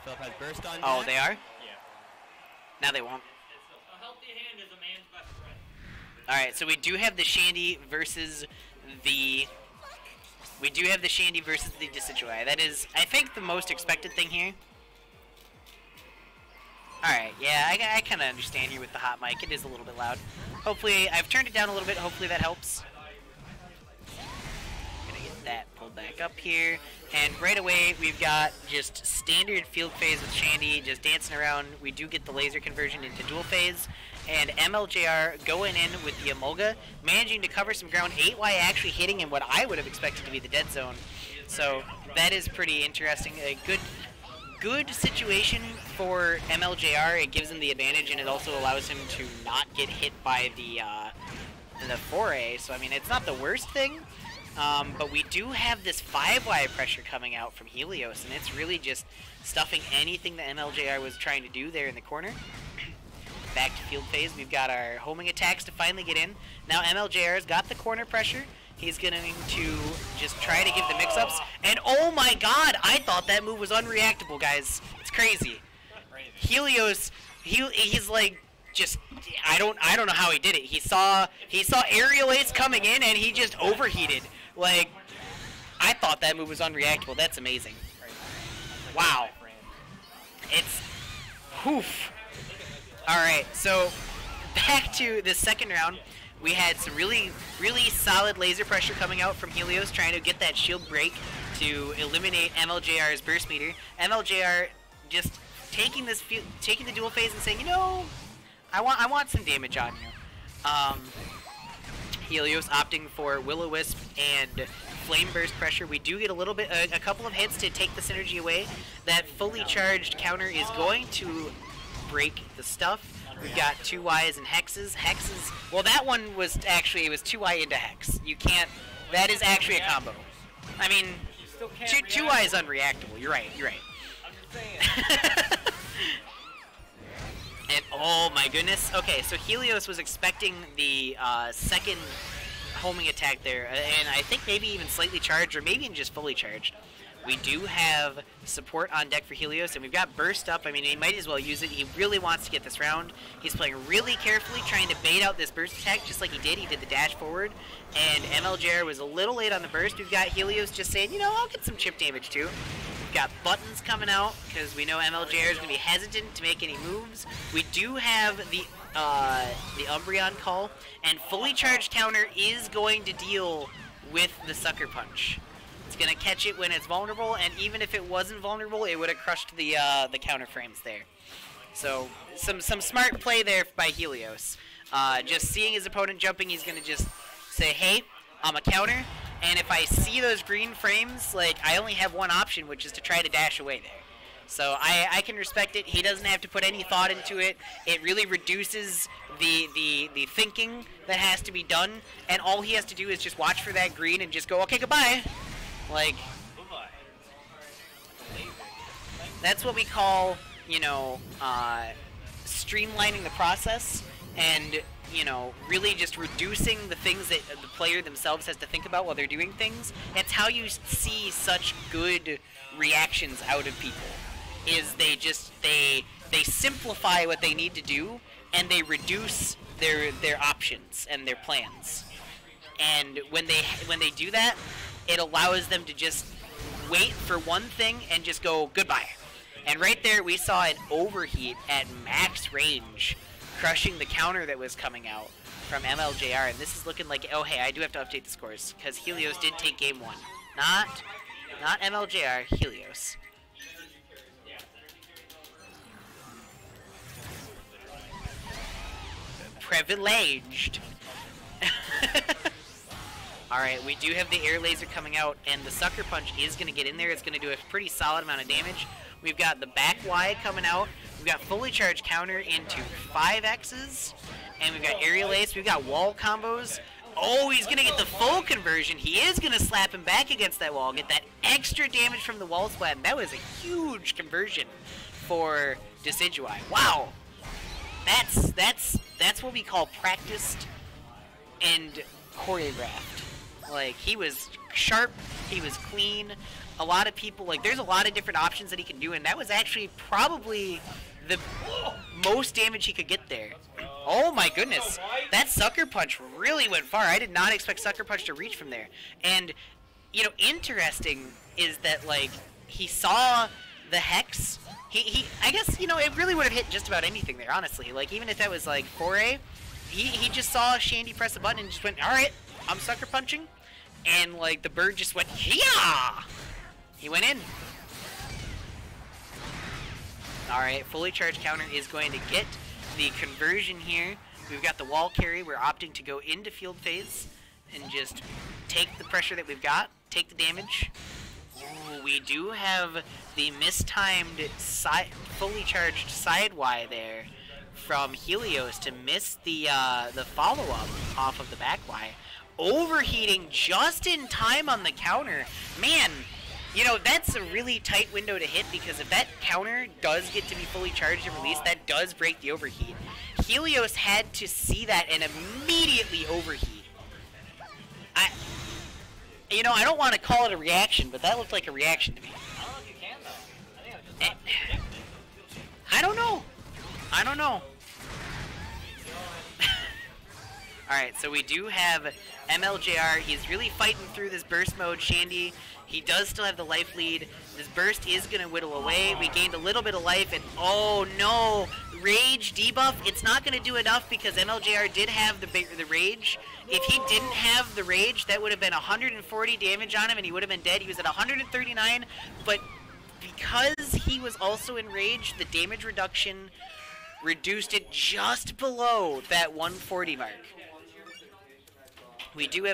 Philip has burst on Oh, deck. they are? Yeah. Now they won't. A healthy hand is a man's best friend. Alright, so we do have the Shandy versus the... We do have the Shandy versus the Decidueye. That is, I think, the most expected thing here. Alright, yeah, I kind of understand here with the hot mic. It is a little bit loud. Hopefully, I've turned it down a little bit. Hopefully that helps. Gonna get that pulled back up here. And right away, we've got just standard field phase with Shandy just dancing around. We do get the laser conversion into dual phase. And MLJR going in with the Emolga, managing to cover some ground. 8Y actually hitting in what I would have expected to be the dead zone. So that is pretty interesting. A good situation for MLJR. It gives him the advantage, and it also allows him to not get hit by the foray. So I mean, it's not the worst thing. But we do have this 5Y pressure coming out from Helios, and it's really just stuffing anything that MLJR was trying to do there in the corner. Back to field phase, we've got our homing attacks to finally get in. Now MLJR's got the corner pressure. He's going to just try to give the mix-ups. And oh my god, I thought that move was unreactable, guys. It's crazy. Helios, he's like, just, I don't know how he did it. He saw aerial ace coming in and he just overheated. Like, I thought that move was unreactable. That's amazing. Wow. It's, whoof. Alright, so back to the second round. We had some really solid laser pressure coming out from Helios, trying to get that shield break to eliminate MLJR's burst meter. MLJR just taking the dual phase and saying, you know, I want some damage on you. Helios opting for Will-O-Wisp and Flame Burst pressure. We do get a couple of hits to take the synergy away. That fully charged counter is going to break the stuff. We've got 2Ys and Hexes. Hexes, well, that one was actually, it was 2Y into Hex. You can't, that is actually a combo. I mean, 2Y is unreactable. You're right. I'm just saying. And oh my goodness. Okay, so Helios was expecting the second homing attack there, and I think maybe even slightly charged, or maybe even just fully charged. We do have support on deck for Helios, and we've got burst up. I mean, he might as well use it. He really wants to get this round. He's playing really carefully, trying to bait out this burst attack, just like he did. He did the dash forward, and MLJR was a little late on the burst. We've got Helios just saying, you know, I'll get some chip damage too. We've got buttons coming out, because we know MLJR is going to be hesitant to make any moves. We do have the Umbreon call, and fully charged counter is going to deal with the Sucker Punch. It's going to catch it when it's vulnerable, and even if it wasn't vulnerable, it would have crushed the counter frames there. So, some smart play there by Helios. Just seeing his opponent jumping, he's going to just say, hey, I'm a counter, and if I see those green frames, like, I only have one option, which is to try to dash away there. So I can respect it. He doesn't have to put any thought into it. It really reduces the thinking that has to be done, and all he has to do is just watch for that green and just go, okay, goodbye. Like, that's what we call, you know, streamlining the process and, you know, really just reducing the things that the player themselves has to think about while they're doing things. It's how you see such good reactions out of people, is they simplify what they need to do, and they reduce their options and their plans. And when they do that, it allows them to just wait for one thing and just go goodbye. And right there we saw an overheat at max range, crushing the counter that was coming out from MLJR. And this is looking like, oh hey, I do have to update the scores, because Helios did take game one. Not MLJR, Helios. Privileged. Alright, we do have the air laser coming out, and the Sucker Punch is going to get in there. It's going to do a pretty solid amount of damage. We've got the back Y coming out. We've got fully charged counter into 5Xs. And we've got aerial ace. We've got wall combos. Oh, he's going to get the full conversion. He is going to slap him back against that wall. Get that extra damage from the wall slap. And that was a huge conversion for Decidueye. Wow. That's what we call practiced and choreographed. Like, he was sharp, he was clean. A lot of people, like, there's a lot of different options that he can do, and that was actually probably the most damage he could get there. Oh my goodness, that Sucker Punch really went far. I did not expect Sucker Punch to reach from there. And, you know, interesting is that, like, he saw the Hex. I guess, you know, it really would have hit just about anything there, honestly. Like, even if that was, like, 4A, he just saw Shandy press a button and just went, alright, I'm Sucker Punching. And, like, the bird just went, yeah! He went in. Alright, fully charged counter is going to get the conversion here. We've got the wall carry. We're opting to go into field phase and just take the pressure that we've got, take the damage. Ooh, we do have the mistimed fully charged side Y there from Helios to miss the follow-up off of the back Y. Overheating just in time on the counter. Man, you know, that's a really tight window to hit, because if that counter does get to be fully charged and released, that does break the overheat. Helios had to see that and immediately overheat. You know, I don't want to call it a reaction, but that looked like a reaction to me. I don't know if you can, though. I think I was just I don't know. I don't know. Alright, so we do have MLJR. He's really fighting through this burst mode. Shandy, he does still have the life lead. This burst is going to whittle away. We gained a little bit of life, and oh no! Rage debuff, it's not going to do enough because MLJR did have the rage. If he didn't have the rage, that would have been 140 damage on him and he would have been dead. He was at 139, but because he was also in rage, the damage reduction reduced it just below that 140 mark. We do have